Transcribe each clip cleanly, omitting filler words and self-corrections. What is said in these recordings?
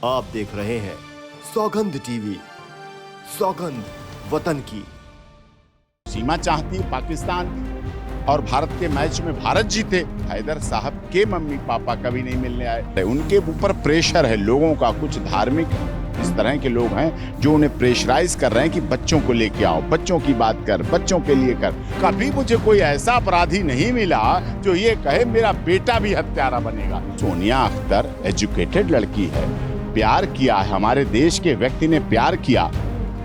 आप देख रहे हैं सौगंध टीवी, सौगंध वतन की। सीमा चाहती है पाकिस्तान और भारत के मैच में भारत जीते। हैदर साहब के मम्मी पापा कभी नहीं मिलने आए। उनके ऊपर प्रेशर है लोगों का, कुछ धार्मिक इस तरह के लोग हैं जो उन्हें प्रेशराइज कर रहे हैं कि बच्चों को लेके आओ, बच्चों की बात कर, बच्चों के लिए कर। कभी मुझे कोई ऐसा अपराधी नहीं मिला जो ये कहे मेरा बेटा भी हत्यारा बनेगा। सोनिया अख्तर एजुकेटेड लड़की है, प्यार किया है, हमारे देश के व्यक्ति ने प्यार किया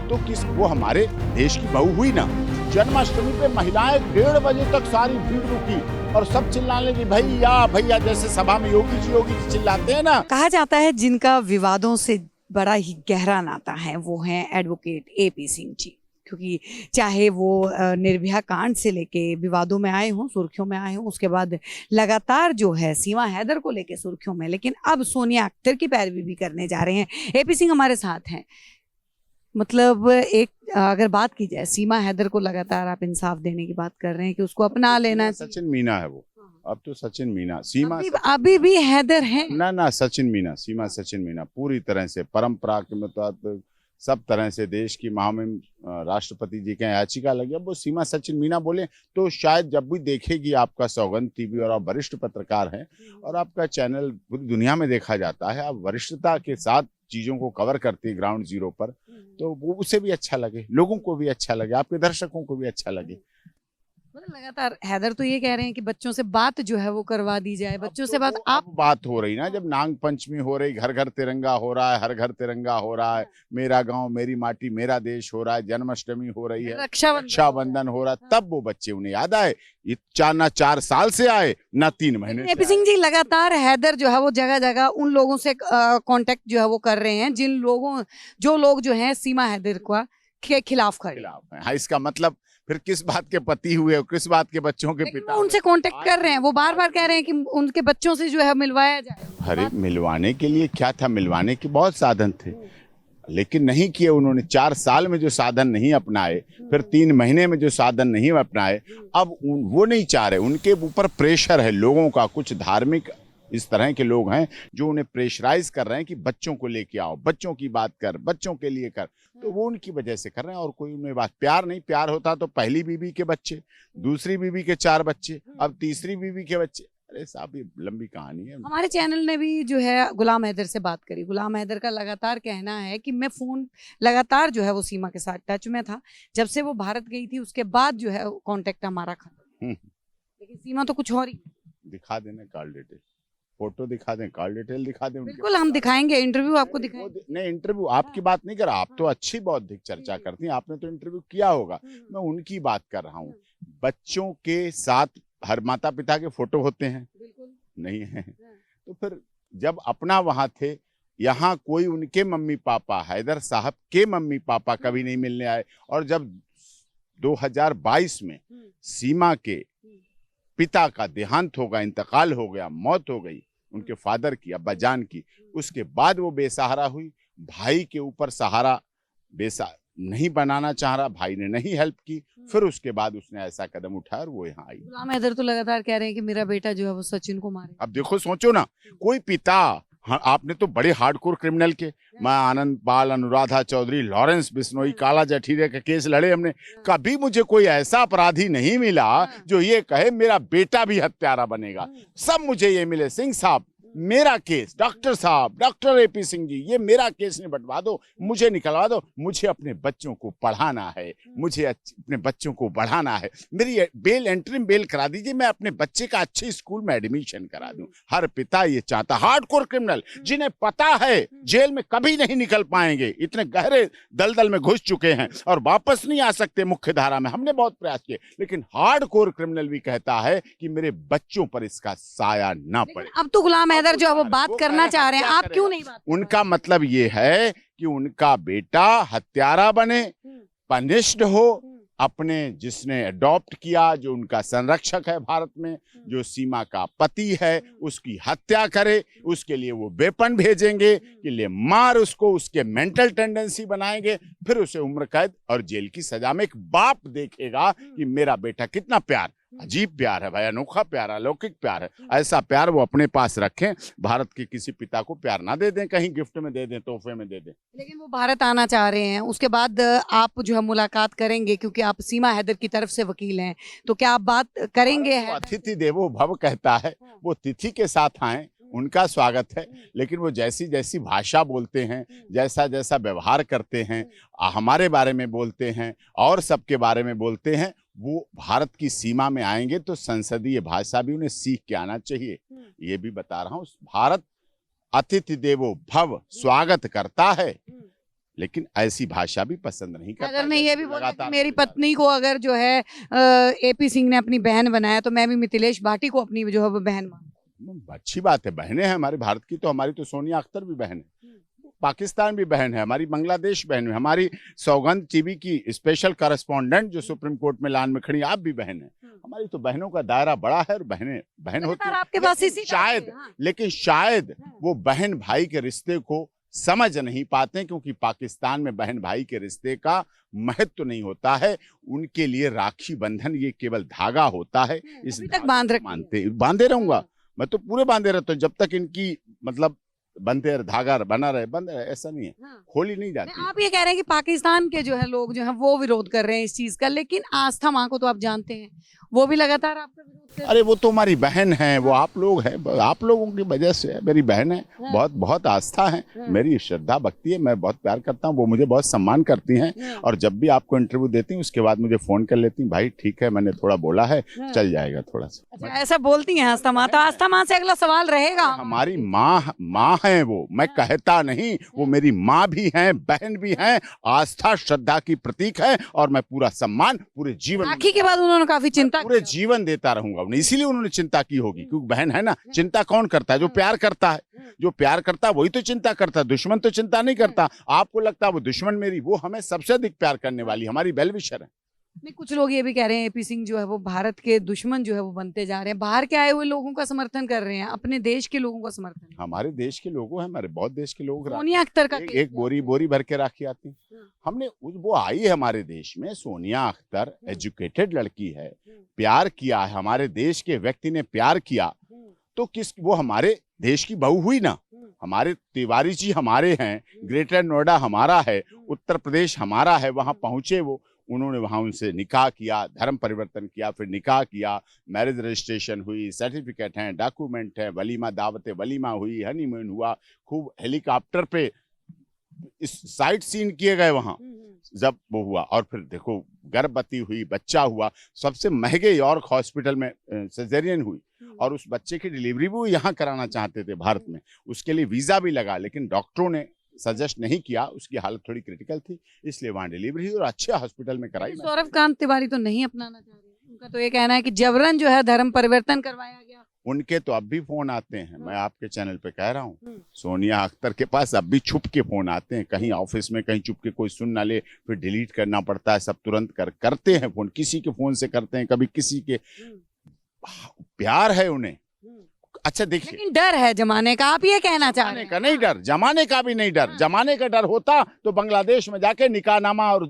तो किस वो हमारे देश की बहू हुई ना। जन्माष्टमी पे महिलाएं 1:30 बजे तक सारी भीड़ रुकी और सब चिल्लाने लगी भैया भैया, जैसे सभा में योगी जी चिल्लाते हैं ना। कहा जाता है जिनका विवादों से बड़ा ही गहरा नाता है वो हैं एडवोकेट AP सिंह जी, क्योंकि चाहे वो निर्भया कांड से लेके विवादों में आए हों, सुर्खियों में आए हों, उसके बाद लगातार जो है सीमा हैदर को लेके सुर्खियों में, लेकिन अब सोनिया अख्तर की पैरवी भी करने जा रहे हैं। AP सिंह हमारे साथ हैं। मतलब एक अगर बात की जाए, सीमा हैदर को लगातार आप इंसाफ देने की बात कर रहे हैं कि उसको अपना लेना। सचिन मीना है वो, अब तो सचिन मीना। सीमा अभी भी हैदर है ना सचिन मीना, सीमा सचिन मीना पूरी तरह से परंपरा के मुताबिक सब तरह से देश की महामहिम राष्ट्रपति जी के याचिका लगी। अब वो सीमा सचिन मीना बोले तो शायद जब भी देखेगी आपका सौगंध टीवी और आप वरिष्ठ पत्रकार हैं और आपका चैनल पूरी दुनिया में देखा जाता है, आप वरिष्ठता के साथ चीजों को कवर करती है ग्राउंड जीरो पर, तो वो उसे भी अच्छा लगे, लोगों को भी अच्छा लगे, आपके दर्शकों को भी अच्छा लगे। मतलब लगातार हैदर तो ये कह रहे हैं कि बच्चों से बात जो है वो करवा दी जाए, बच्चों से बात। आप बात हो रही ना, जब नाग पंचमी हो रही, घर घर तिरंगा हो रहा है, हर घर तिरंगा हो रहा है, मेरा गांव मेरी माटी मेरा देश हो रहा है, जन्माष्टमी हो रही है, रक्षाबंधन हो रहा है, तब वो बच्चे उन्हें याद आए। ना 4 साल से आए ना 3 महीने से। AP सिंह जी, लगातार हैदर जो है वो जगह जगह उन लोगों से कांटेक्ट जो है वो कर रहे हैं जो लोग जो हैं सीमा हैदर के खिलाफ खड़े हैं। हाँ, इसका मतलब फिर किस बात के पति हुए और किस बात के बच्चों के पिता उनसे कांटेक्ट कर रहे हैं। वो बार बार कह रहे हैं कि उनके बच्चों से जो है मिलवाया जाए। अरे मिलवाने के लिए क्या था, मिलवाने के बहुत साधन थे लेकिन नहीं किए उन्होंने। 4 साल में जो साधन नहीं अपनाए, फिर 3 महीने में जो साधन नहीं अपनाए, अब वो नहीं चाह रहे। उनके ऊपर प्रेशर है लोगों का, कुछ धार्मिक इस तरह के लोग हैं जो उन्हें प्रेशराइज कर रहे हैं कि बच्चों को लेके आओ, बच्चों की बात कर, बच्चों के लिए कर। तो वो उनकी वजह से कर रहे हैं और कोई उनमें बात प्यार नहीं। प्यार होता तो पहली बीवी के बच्चे, दूसरी बीवी के 4 बच्चे, अब तीसरी बीवी के बच्चे। अरे साहब ये लंबी कहानी है। हमारे चैनल ने भी जो है गुलाम हैदर से बात करी। गुलाम हैदर का लगातार कहना है कि मैं फोन लगातार जो है वो सीमा के साथ टच में था, जब से वो भारत गई थी उसके बाद जो है कांटेक्ट हमारा खत्म। लेकिन सीमा तो कुछ और ही। दिखा देना कॉल डिटेल, फोटो दिखा दें, कॉल डिटेल दिखा दें। बिल्कुल हम दिखाएंगे, इंटरव्यू आपको दिखाएंगे। नहीं, इंटरव्यू आपकी बात नहीं कर रहा, आप तो अच्छी बौद्धिक चर्चा करती हैं, आपने तो इंटरव्यू किया होगा। मैं उनकी बात कर रहा हूँ। बच्चों के साथ हर माता पिता के फोटो होते हैं, नहीं है तो फिर जब अपना वहां थे, यहाँ कोई उनके मम्मी पापा, हैदर साहब के मम्मी पापा कभी नहीं मिलने आए। और जब 2022 में सीमा के पिता का देहांत हो गया, इंतकाल हो गया, मौत हो गई उनके फादर की, अब्बाजान की, उसके बाद वो बेसहारा हुई। भाई के ऊपर सहारा नहीं बनाना चाह रहा, भाई ने नहीं हेल्प की, फिर उसके बाद उसने ऐसा कदम उठाया और वो यहाँ आई। गुलाम हैदर तो लगातार कह रहे हैं कि मेरा बेटा जो है वो सचिन को मारे। अब देखो, सोचो ना, कोई पिता, हाँ, आपने तो बड़े हार्डकोर क्रिमिनल के, मैं आनंद पाल, अनुराधा चौधरी, लॉरेंस बिश्नोई, काला जठीरे का केस लड़े हमने। कभी मुझे कोई ऐसा अपराधी नहीं मिला जो ये कहे मेरा बेटा भी हत्यारा बनेगा। सब मुझे ये मिले, सिंह साहब मेरा केस, डॉक्टर साहब, डॉक्टर AP सिंह जी, ये मेरा केस निपटवा दो, मुझे निकलवा दो। मुझे अपने बच्चों को पढ़ाना है, मुझे अपने बच्चों को बढ़ाना है। मेरी बेल, एंट्रीम बेल करा दीजिए, मैं अपने बच्चे का अच्छे स्कूल में एडमिशन करा दूं। हर पिता ये चाहता। हार्डकोर क्रिमिनल जिन्हें पता है जेल में कभी नहीं निकल पाएंगे, इतने गहरे दलदल में घुस चुके हैं और वापस नहीं आ सकते मुख्य धारा में। हमने बहुत प्रयास किए, लेकिन हार्डकोर क्रिमिनल भी कहता है कि मेरे बच्चों पर इसका साया ना पड़े। अब तो गुलाम हैदर जो है वो बात करना चाह रहे हैं, आप क्यों नहीं बात? उनका मतलब ये है कि उनका बेटा हत्यारा बने, पनिश्ड हो, अपने जिसने अडॉप्ट किया, जो उनका संरक्षक है भारत में, जो सीमा का पति है, उसकी हत्या करे। उसके लिए वो वेपन भेजेंगे कि ले मार उसको, उसके मेंटल टेंडेंसी बनाएंगे, फिर उसे उम्र कैद और जेल की सजा में। एक बाप देखेगा कि मेरा बेटा कितना प्यार, अजीब प्यार है भाई, अनोखा प्यार, अलौकिक प्यार है। ऐसा प्यार वो अपने पास रखें, भारत के किसी पिता को प्यार ना दे दें, कहीं गिफ्ट में दे दें, तोहफे में दे दें। लेकिन वो भारत आना चाह रहे हैं, उसके बाद आप जो है मुलाकात करेंगे, क्योंकि आप सीमा हैदर की तरफ से वकील हैं, तो क्या आप बात करेंगे? तो अतिथि देवो भव कहता है, वो तिथि के साथ आए, उनका स्वागत है। लेकिन वो जैसी जैसी भाषा बोलते हैं, जैसा जैसा व्यवहार करते हैं, हमारे बारे में बोलते हैं और सबके बारे में बोलते हैं, वो भारत की सीमा में आएंगे तो संसदीय भाषा भी उन्हें सीख के आना चाहिए। ये भी बता रहा हूँ, भारत अतिथि देवो भव स्वागत करता है, लेकिन ऐसी भाषा भी पसंद नहीं करता। अगर नहीं ये भी बोला कि मेरी पत्नी को अगर जो है एपी सिंह ने अपनी बहन बनाया, तो मैं भी मिथिलेश भाटी को अपनी जो है वो बहन मानूं। अच्छी बात है, बहनें हैं हमारे भारत की, तो हमारी तो सोनिया अख्तर भी बहन है, पाकिस्तान भी बहन है हमारी, बांग्लादेश बहन है हमारी, सौगंध टीवी की स्पेशल कॉरेस्पॉन्डेंट जो सुप्रीम कोर्ट में लाइन में खड़ी, आप भी बहन है। हमारी तो बहनों का दायरा बड़ा है और बहनें बहन होती है। आपके पास इसी शायद, लेकिन शायद वो बहन भाई के रिश्ते को समझ नहीं पाते, क्योंकि पाकिस्तान में बहन भाई के रिश्ते का महत्व तो नहीं होता है। उनके लिए राखी बंधन ये केवल धागा होता है। इस तक बांधे रहूंगा मैं, तो पूरे बांधे रहता हूँ जब तक इनकी मतलब बनते धागा बना रहे, बंद रहे, ऐसा नहीं है, खोली नहीं जाती। आप ये कह रहे हैं कि पाकिस्तान के जो है लोग जो है वो विरोध कर रहे हैं इस चीज का, लेकिन आस्था मां को तो आप जानते हैं, वो भी लगातार आपका विरोध कर रही है। अरे वो तो हमारी बहन है, वो आप लोग हैं, आप लोगों की वजह से मेरी बहन है, बहुत बहुत आस्था है, मेरी श्रद्धा भक्ति है, मैं बहुत प्यार करता हूँ, वो मुझे बहुत सम्मान करती हैं, और जब भी आपको इंटरव्यू देती हूँ उसके बाद मुझे फोन कर लेती हूँ, भाई ठीक है मैंने थोड़ा बोला है, चल जाएगा थोड़ा सा। अच्छा, ऐसा बोलती हैं आस्था मां? तो आस्था मां से अगला सवाल रहेगा। हमारी माँ है वो, मैं कहता नहीं, वो मेरी माँ भी हैं, बहन भी हैं, आस्था श्रद्धा की प्रतीक है, और मैं पूरा सम्मान पूरे जीवन, राखी के बाद उन्होंने काफी चिंता, पूरे जीवन देता रहूंगा उन्हें, इसीलिए उन्होंने चिंता की होगी, क्योंकि बहन है ना। चिंता कौन करता है? जो प्यार करता है, जो प्यार करता है वही तो चिंता करता है, दुश्मन तो चिंता नहीं करता। आपको लगता है वो दुश्मन मेरी, वो हमें सबसे अधिक प्यार करने वाली हमारी वेल विशर है। नहीं, कुछ लोग ये भी कह रहे हैं एपी सिंह जो है वो भारत के दुश्मन जो है वो बनते जा रहे हैं, बाहर के आए हुए लोगों का समर्थन कर रहे हैं, अपने देश के लोगों का समर्थन। हमारे देश के लोग हैं, हमारे बहुत देश के लोग, सोनिया अख्तर का एक बोरी भर के राखी आती, हमने वो आई है हमारे देश में। सोनिया अख्तर एजुकेटेड लड़की है, प्यार किया है, हमारे देश के व्यक्ति ने प्यार किया, तो किस वो हमारे देश की बहू हुई ना। हमारे तिवारी जी हमारे हैं, ग्रेटर नोएडा हमारा है, उत्तर प्रदेश हमारा है, वहां पहुंचे वो, उन्होंने वहां उनसे निकाह किया, धर्म परिवर्तन किया, फिर निकाह किया, मैरिज रजिस्ट्रेशन हुई, सर्टिफिकेट हैं, डॉक्यूमेंट है, वलीमा दावते वलीमा हुई, हनीमून हुआ, खूब हेलीकॉप्टर पे इस साइट सीन किए गए वहां जब वो हुआ, और फिर देखो गर्भवती हुई, बच्चा हुआ, सबसे महंगे यॉर्क हॉस्पिटल में सिजेरियन हुई, और उस बच्चे की डिलीवरी भी वो यहाँ कराना चाहते थे भारत में, उसके लिए वीजा भी लगा, लेकिन डॉक्टरों ने सजेस्ट नहीं किया, उसकी हालत थोड़ी क्रिटिकल थी, इसलिए वहां डिलीवरी हुई और अच्छे हॉस्पिटल में कराई। सौरभकांत तिवारी तो नहीं अपनाना चाह रहे, उनका तो ये कहना है कि जबरन जो है धर्म परिवर्तन करवाया गया। उनके तो अब भी फोन आते हैं, मैं आपके चैनल पे कह रहा हूँ, सोनिया अख्तर के पास अब भी छुप के फोन आते हैं, कहीं ऑफिस में, कहीं छुप के, कोई सुन ना ले फिर डिलीट करना पड़ता है, सब तुरंत करते हैं फोन, किसी के फोन से करते हैं, कभी किसी के, प्यार है उन्हें। अच्छा देखिए, लेकिन डर है जमाने का, आप ये कहना चाह रहे हैं? का नहीं डर, जमाने का भी नहीं डर। जमाने का डर होता तो बांग्लादेश में जाके निकाहनामा और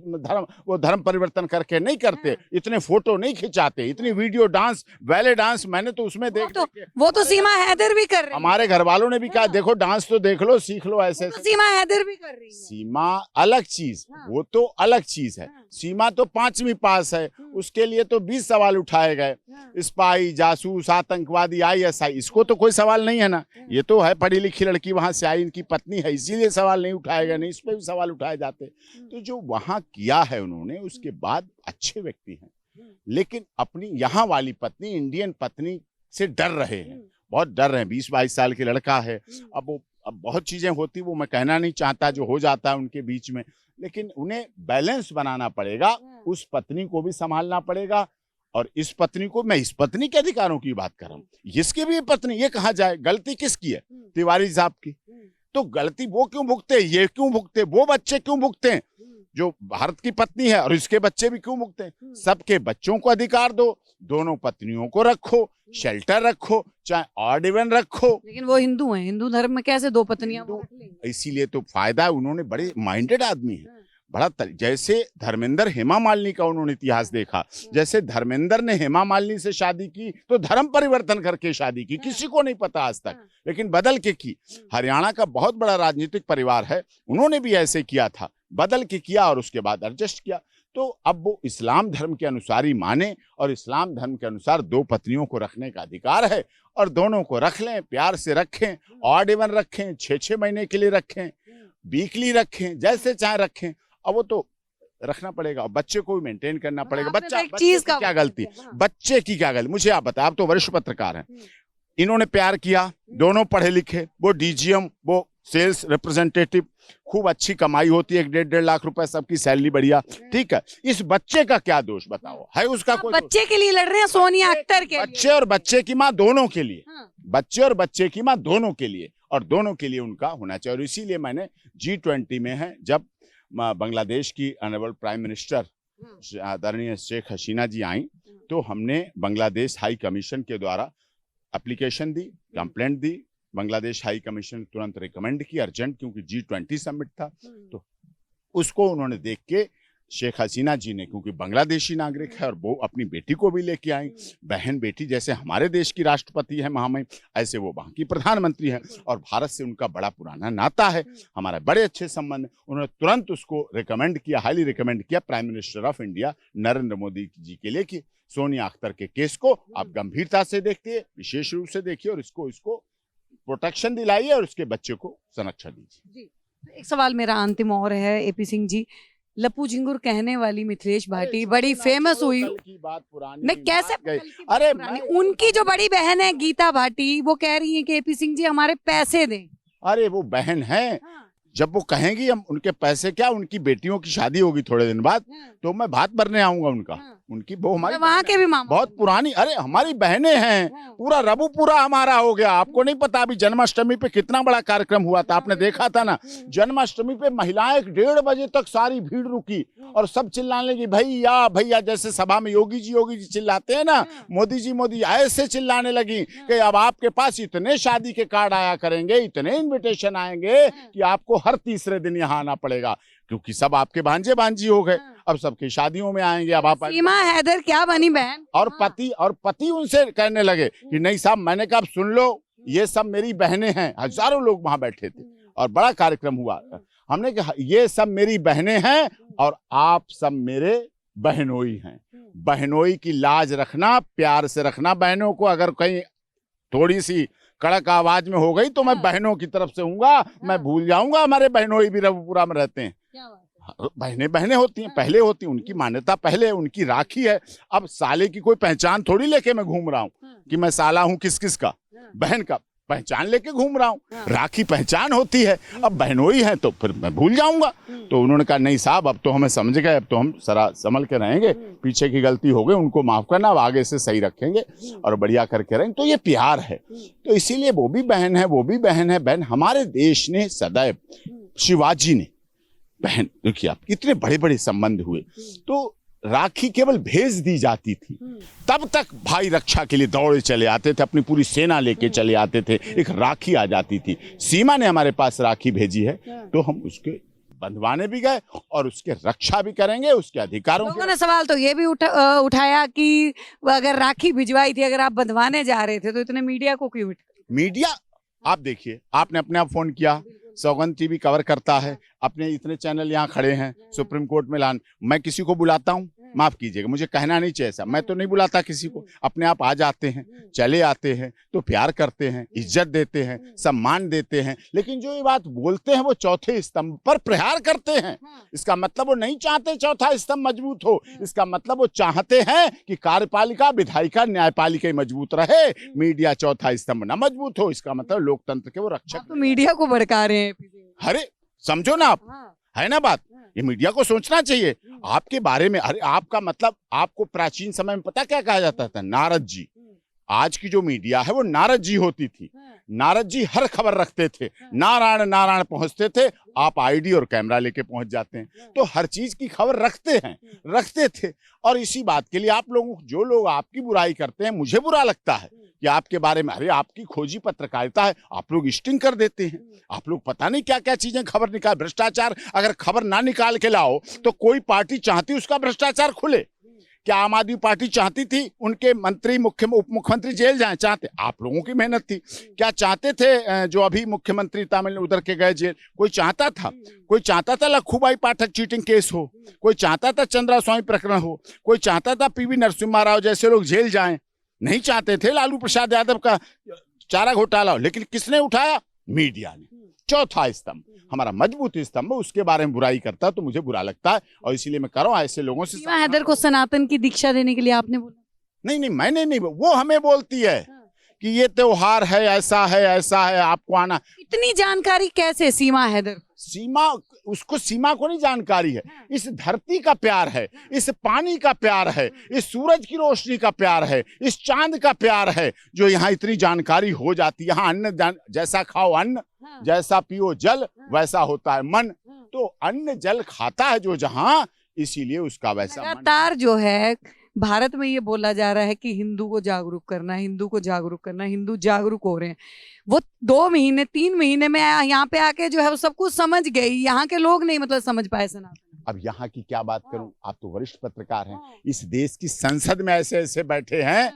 धर्म परिवर्तन करके नहीं करते, इतने फोटो नहीं खिंचाते, इतनी वीडियो डांस, बैले डांस मैंने तो उसमें वो तो सीमा हैदर भी कर रही है, हमारे घर वालों ने भी कहा देखो डांस तो देख लो, सीख लो, ऐसे सीमा हैदर भी कर रही है। सीमा अलग चीज, वो तो अलग चीज है। सीमा तो 5वीं पास है, उसके लिए तो 20 सवाल उठाए गए, स्पाई, जासूस, आतंकवादी, ISI, इसको तो कोई सवाल नहीं है ना, ये तो है पढ़ी लिखी लड़की, वहां से आई, इनकी पत्नी है, इसीलिए सवाल नहीं उठाए गए, नहीं इस पे भी सवाल उठाए जाते। तो जो वहां किया है उन्होंने, उसके बाद अच्छे व्यक्ति हैं, लेकिन अपनी यहाँ वाली पत्नी, इंडियन पत्नी से डर रहे हैं, बहुत डर रहे हैं। 20-22 साल की लड़का है, अब बहुत चीजें होती, वो मैं कहना नहीं चाहता जो हो जाता है उनके बीच में, लेकिन उन्हें बैलेंस बनाना पड़ेगा, उस पत्नी को भी संभालना पड़ेगा, और इस पत्नी को, मैं इस पत्नी के अधिकारों की बात कर रहा हूँ, इसकी भी पत्नी, ये कहा जाए गलती किसकी है? तिवारी साहब की। तो गलती वो क्यों भुगते, ये क्यों भुगते, वो बच्चे क्यों भुगते हैं जो भारत की पत्नी है, और इसके बच्चे भी क्यों भुगते हैं? सबके बच्चों को अधिकार दो, दोनों पत्नियों को रखो, शेल्टर रखो, चाहे ऑड इवन रखो। लेकिन वो हिंदू हैं, हिंदू धर्म में कैसे 2 पत्नियां? इसीलिए तो फायदा है, उन्होंने बड़े माइंडेड आदमी है, जैसे धर्मेंद्र हेमा मालिनी का उन्होंने इतिहास देखा, जैसे धर्मेंद्र ने हेमा मालिनी से शादी की तो धर्म परिवर्तन करके शादी की, किसी को नहीं पता आज तक, लेकिन बदल के की। हरियाणा का बहुत बड़ा राजनीतिक परिवार है, उन्होंने भी ऐसे किया था, बदल के किया और उसके बाद एडजस्ट किया। तो अब वो इस्लाम धर्म के अनुसार ही माने और इस्लाम धर्म के अनुसार 2 पत्नियों को रखने का अधिकार है और दोनों को रख लें, प्यार से रखें, ऑड इवन रखें, 6-6 महीने के लिए रखें, वीकली रखें, जैसे चाहे रखें। अब वो तो रखना पड़ेगा और बच्चे को भी मेंटेन करना पड़ेगा। बच्चे की क्या गलती, बच्चे की क्या गलती, मुझे आप बताएं, आप तो वरिष्ठ पत्रकार हैं। इन्होंने प्यार किया, दोनों पढ़े लिखे, वो डीजीएम, वो सेल्स रिप्रेजेंटेटिव, खूब अच्छी कमाई होती है, 1.5 लाख रुपए सबकी सैलरी बढ़िया, ठीक है। इस बच्चे का क्या दोष बताओ, है उसका कोई? बच्चे के लिए लड़ रहे हैं सोनिया अख्तर के, बच्चे और बच्चे की माँ दोनों के लिए, बच्चे और बच्चे की माँ दोनों के लिए, और दोनों के लिए उनका होना चाहिए। और इसीलिए मैंने G20 में है, जब बांग्लादेश की ऑनरेबल प्राइम मिनिस्टर आदरणीय शेख हसीना जी आई, तो हमने बांग्लादेश हाई कमीशन के द्वारा एप्लीकेशन दी, कंप्लेंट दी। बांग्लादेश हाई कमीशन तुरंत रिकमेंड की अर्जेंट, क्योंकि G20 समिट था, तो उसको उन्होंने देख के शेख हसीना जी ने, क्योंकि बांग्लादेशी नागरिक है और वो अपनी बेटी को भी लेके आई, बहन बेटी, जैसे हमारे देश की राष्ट्रपति है महामहिम, ऐसे वो वहाँ की प्रधानमंत्री है और भारत से उनका बड़ा पुराना नाता है, हमारा बड़े अच्छे संबंध। उन्होंने तुरंत उसको रिकमेंड किया, हाईली रिकमेंड किया prime minister of India Narendra Modi ji के लिए कि सोनिया अख्तर के केस को आप गंभीरता से देखिए, विशेष रूप से देखिए और इसको प्रोटेक्शन दिलाइए और उसके बच्चे को संरक्षण दीजिए। एक सवाल मेरा अंतिम और है AP सिंह जी, लप्पू झिंगुर कहने वाली मिथिलेश भाटी बड़ी फेमस हुई, की बात पुरानी मैं कैसे गई, अरे उनकी जो बड़ी बहन है गीता भाटी, वो कह रही है कि AP सिंह जी हमारे पैसे दें। अरे वो बहन है, जब वो कहेंगी हम उनके पैसे क्या, उनकी बेटियों की शादी होगी थोड़े दिन बाद, तो मैं भात भरने आऊंगा उनका, उनकी वो हमारी वहाँ के भी मामा बहुत पुरानी, अरे हमारी बहनें हैं, पूरा रबूपुरा हमारा हो गया। आपको नहीं पता अभी जन्माष्टमी पे कितना बड़ा कार्यक्रम हुआ था, आपने देखा था ना? जन्माष्टमी पे महिलाएं 1:30 बजे तक सारी भीड़ रुकी और सब चिल्लाने लगी, भैया भैया, जैसे सभा में योगी जी चिल्लाते हैं ना, मोदी जी ऐसे चिल्लाने लगी कि अब आपके पास इतने शादी के कार्ड आया करेंगे, इतने इन्विटेशन आएंगे कि आपको हर तीसरे दिन यहाँ आना पड़ेगा, क्योंकि सब आपके भांजे भांजी हो गए, अब सबकी शादियों में आएंगे। अब आप सीमा हैदर क्या बनी बहन, और पति उनसे कहने लगे कि नहीं साहब, मैंने कहा सुन लो, ये सब मेरी बहनें हैं। हजारों लोग वहां बैठे थे और बड़ा कार्यक्रम हुआ। हमने कहा ये सब मेरी बहनें हैं और आप सब मेरे बहनोई हैं। बहनोई की लाज रखना, प्यार से रखना बहनों को। अगर कहीं थोड़ी सी कड़क आवाज में हो गई तो मैं बहनों की तरफ से हूँगा, मैं भूल जाऊंगा हमारे बहनोई भी रघुपुरा में रहते हैं। बहनें होती हैं, पहले होती हैं, उनकी मान्यता पहले, उनकी राखी है। अब साले की कोई पहचान थोड़ी लेके मैं घूम रहा हूँ कि मैं साला हूँ किस का, बहन का पहचान लेके घूम रहा हूँ। राखी पहचान होती है, अब बहनोई है तो फिर मैं भूल जाऊंगा। तो उन्होंने कहा नहीं साहब, अब तो हमें समझ गए, अब तो हम सरा संभल के रहेंगे, पीछे की गलती हो गई उनको माफ करना, अब आगे से सही रखेंगे और बढ़िया करके रहेंगे। तो ये प्यार है, तो इसीलिए वो भी बहन है, वो भी बहन है। बहन हमारे देश ने सदैव, शिवाजी ने बहन, देखिए आप कितने बड़े बड़े संबंध हुए, तो राखी केवल भेज दी जाती थी, तब तक भाई रक्षा के लिए दौड़े चले आते थे, अपनी पूरी सेना लेके चले आते थे, एक राखी आ जाती थी। सीमा ने हमारे पास राखी भेजी है तो हम उसके बंधवाने भी गए और उसके रक्षा भी करेंगे, उसके अधिकारों। लोगों ने सवाल तो ये भी उठाया कि अगर राखी भिजवाई थी, अगर आप बंधवाने जा रहे थे तो इतने मीडिया को क्यों? मीडिया, आप देखिए, आपने अपने आप फोन किया, सौगंध टीवी कवर करता है, अपने इतने चैनल यहाँ खड़े हैं, सुप्रीम कोर्ट में मैं किसी को बुलाता हूँ? माफ कीजिएगा, मुझे कहना नहीं चाहिए ऐसा, मैं तो नहीं बुलाता किसी को, अपने आप आ जाते हैं, चले आते हैं, तो प्यार करते हैं, इज्जत देते हैं, सम्मान देते हैं। लेकिन जो ये बात बोलते हैं वो चौथे स्तंभ पर प्रहार करते हैं। इसका मतलब वो नहीं चाहते चौथा स्तंभ मजबूत हो, इसका मतलब वो चाहते हैं कि कार्यपालिका, विधायिका, न्यायपालिका मजबूत रहे, मीडिया चौथा स्तंभ ना मजबूत हो। इसका मतलब लोकतंत्र के वो रक्षक। तो मीडिया को भड़का रहे हैं। अरे समझो ना आप, है ना बात, ये मीडिया को सोचना चाहिए आपके बारे में। अरे आपका मतलब, आपको प्राचीन समय में पता क्या कहा जाता था? नारद जी। आज की जो मीडिया है वो नारद जी होती थी। नारद जी हर खबर रखते थे, नारायण नारायण पहुंचते थे, आप आईडी और कैमरा लेके पहुंच जाते हैं, तो हर चीज की खबर रखते थे। और इसी बात के लिए आप लोगों, जो लोग आपकी बुराई करते हैं, मुझे बुरा लगता है कि आपके बारे में, अरे आपकी खोजी पत्रकारिता है, आप लोग स्टिंग कर देते हैं, आप लोग पता नहीं क्या क्या चीजें खबर निकाल, भ्रष्टाचार अगर खबर ना निकाल के लाओ तो कोई पार्टी चाहती उसका भ्रष्टाचार खुले? क्या आम आदमी पार्टी चाहती थी उनके मंत्री उप मुख्यमंत्री जेल जाएं? चाहते? आप लोगों की मेहनत थी। क्या चाहते थे जो अभी मुख्यमंत्री तमिलनाडु उधर के गए जेल? कोई चाहता था? कोई चाहता था लखूबाई पाठक चीटिंग केस हो? कोई चाहता था चंद्रा स्वामी प्रकरण हो? कोई चाहता था पीवी नरसिम्हा राव जैसे लोग जेल जाएं? नहीं चाहते थे लालू प्रसाद यादव का चारा घोटाला हो, लेकिन किसने उठाया? मीडिया ने। चौथा स्तंभ, हमारा मजबूत स्तंभ, उसके बारे में बुराई करता तो मुझे बुरा लगता है, और इसीलिए मैं कर रहा हूं ऐसे लोगों से। सीमा हैदर को सनातन की दीक्षा देने के लिए आपने बोला? नहीं, मैंने नहीं, वो हमें बोलती है कि ये त्योहार है, ऐसा है, आपको आना। इतनी जानकारी कैसे सीमा हैदर? सीमा को नहीं जानकारी है, इस धरती का प्यार है, इस पानी का प्यार है, इस सूरज की रोशनी का प्यार है, इस चांद का प्यार है, जो यहाँ इतनी जानकारी हो जाती है। यहाँ अन्न जैसा खाओ अन्न, जैसा पियो जल, वैसा होता है मन। तो अन्न जल खाता है जो जहाँ, इसीलिए उसका वैसा लगातार जो है भारत में ये बोला जा रहा है कि हिंदू को जागरूक करना, हिंदू को जागरूक करना, हिंदू जागरूक हो रहे हैं। वो 2 महीने 3 महीने में यहाँ पे आके जो है वो सब कुछ समझ गई, यहाँ के लोग नहीं मतलब समझ पाए सनातन। अब यहाँ की क्या बात करूं, आप तो वरिष्ठ पत्रकार हैं, इस देश की संसद में ऐसे ऐसे बैठे हैं,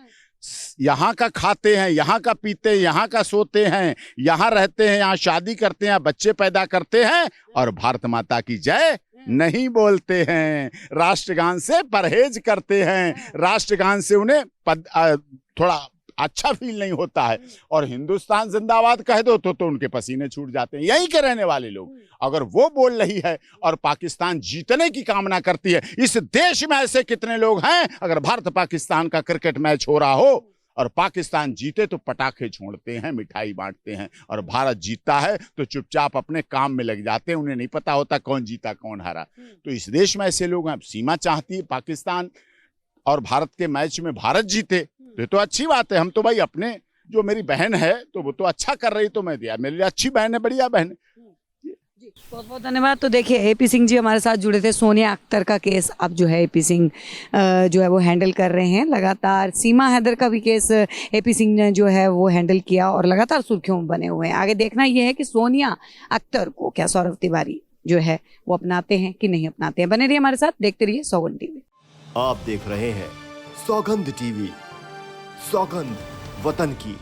यहाँ का खाते हैं, यहाँ का पीते हैं, यहाँ का सोते हैं, यहाँ रहते हैं, यहाँ शादी करते हैं, बच्चे पैदा करते हैं, और भारत माता की जय नहीं बोलते हैं, राष्ट्रगान से परहेज करते हैं, राष्ट्रगान से उन्हें थोड़ा अच्छा फील नहीं होता है, और हिंदुस्तान जिंदाबाद कह दो तो उनके पसीने छूट जाते हैं। यहीं के रहने वाले लोग, अगर वो बोल रही है और पाकिस्तान जीतने की कामना करती है, इस देश में ऐसे कितने लोग हैं, अगर भारत पाकिस्तान का क्रिकेट मैच हो रहा हो और पाकिस्तान जीते तो पटाखे छोड़ते हैं, मिठाई बांटते हैं, और भारत जीतता है तो चुपचाप अपने काम में लग जाते हैं, उन्हें नहीं पता होता कौन जीता कौन हारा। तो इस देश में ऐसे लोग हैं। सीमा चाहती है पाकिस्तान और भारत के मैच में भारत जीते, तो ये तो अच्छी बात है। हम तो भाई अपने, जो मेरी बहन है तो वो तो अच्छा कर रही, तो मैं दिया, मेरे लिए अच्छी बहन है, बढ़िया बहन है। बहुत बहुत धन्यवाद। तो देखिए एपी सिंह जी हमारे साथ जुड़े थे। सोनिया अख्तर का केस अब जो है एपी सिंह जो है वो हैंडल कर रहे हैं। लगातार सीमा हैदर का भी केस एपी सिंह ने जो है वो हैंडल किया और लगातार सुर्खियों में बने हुए हैं। आगे देखना ये है कि सोनिया अख्तर को क्या सौरभ तिवारी जो है वो अपनाते हैं कि नहीं अपनाते हैं। बने रहिए हमारे साथ, देखते रहिए सौगंध टीवी। आप देख रहे हैं सौगंध टीवी, सौगंध वतन की।